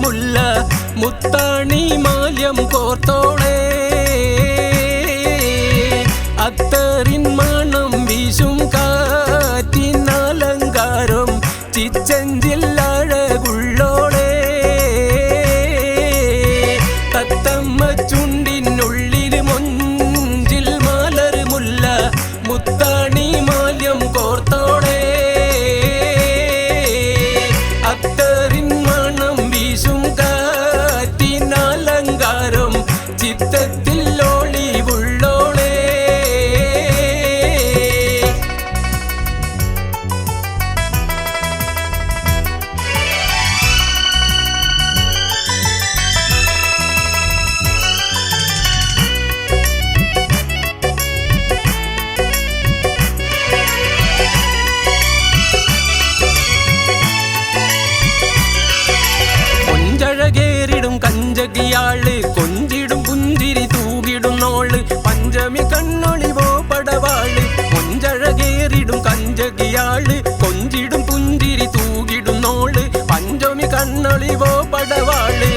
മുല്ല മുത്താണി മാല്യം കോർത്തോളേ അത്തറിൻ മണം വീശും കാറ്റിനലങ്കാരം ചിച്ചഞ്ചിൽ അഴകുള്ളോളേ തത്തമ്മ ചുണ്ടിനുള്ളിൽ മൊഞ്ചിൽ മലർ മുല്ല മുത്താണി മാല്യം കോർത്തോളേ അത്തറിൻ മണം വീശും കാറ്റിനലങ്കാരം ചിത്തത്തിൽ ഒളിവുള്ളോളേ കൊഞ്ചഴകേറിടും കഞ്ചകിയാള് കൊഞ്ചിടും പുഞ്ചിരി തൂകിടുന്നോള് പഞ്ചമി കണ്ണൊളിവോ പടവാള് കൊഞ്ചഴകേറിടും കഞ്ചകിയാള് കൊഞ്ചിടും പുഞ്ചിരി തൂകിടുന്നോള് പഞ്ചമി കണ്ണൊളിവോ പടവാള്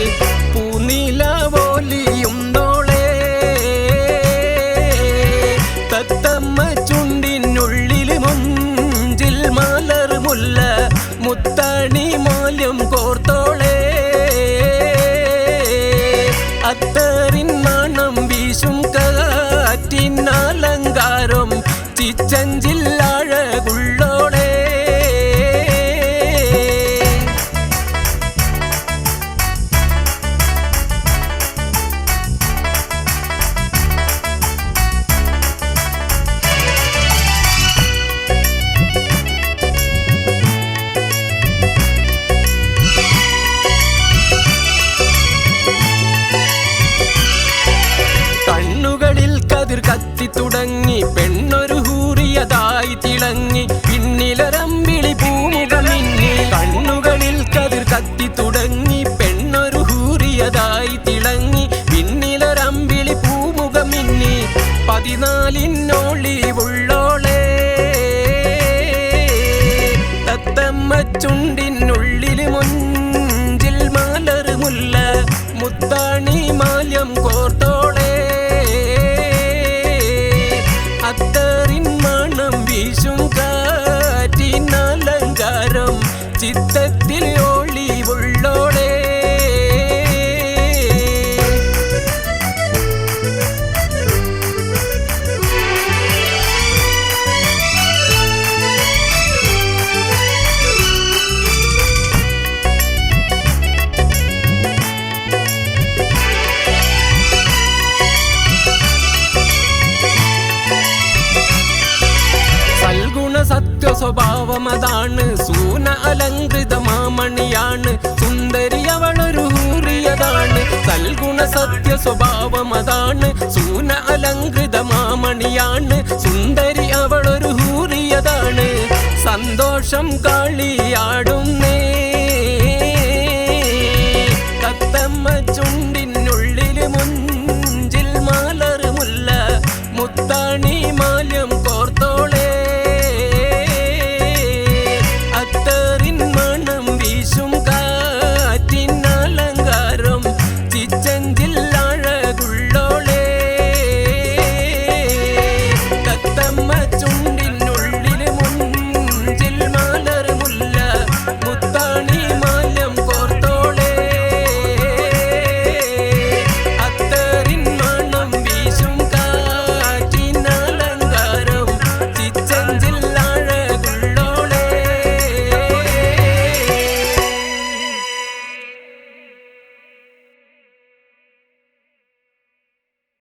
പൂനിലവോലിയുന്നോളേ തത്തമ്മ ചുണ്ടിനുള്ളിൽ മൊഞ്ചിൽ മലർ മുല്ല മുത്താണി മാല്യം കോർത്തോളേ അത്തറിൻ മണം വീശും കാറ്റിനലങ്കാരം ചിച്ചഞ്ചിൽ അഴകുള്ളോളേ കണ്ണുകളിൽ കതിർ കത്തി തുടങ്ങി പെണ്ണൊരു ഹൂറിയതായി തിളങ്ങി പിന്നിലരമ്പിളി പൂമുഖം മിന്നി കണ്ണുകളിൽ കതിർ കത്തി തുടങ്ങി പെണ്ണൊരു ഹൂറിയതായി തിളങ്ങി പിന്നിലരമ്പിളി പൂമുഖം മിന്നി 14 തത്തമ്മ ചുണ്ടിനുള്ളിൽ മൊഞ്ചിൽ മലർ മുല്ല മുത്താണി മാല്യം കോർത്തോളേ അത്തറിൻ മണം വീശും കാറ്റിനലങ്കാരം ചിത്തത്തിൽ ഒളിവുള്ളോളേ സത്യ സ്വഭാവമതാണ് സൂന അലങ്കൃത മാമണിയാണ് സുന്ദരി അവളൊരു ഹൂറിയതാണ് സൽഗുണ സത്യ സ്വഭാവമതാണ് സൂന അലങ്കൃത മാമണിയാണ് സുന്ദരി അവളൊരു ഹൂറിയതാണ് സന്തോഷം കളിയാടുന്നേ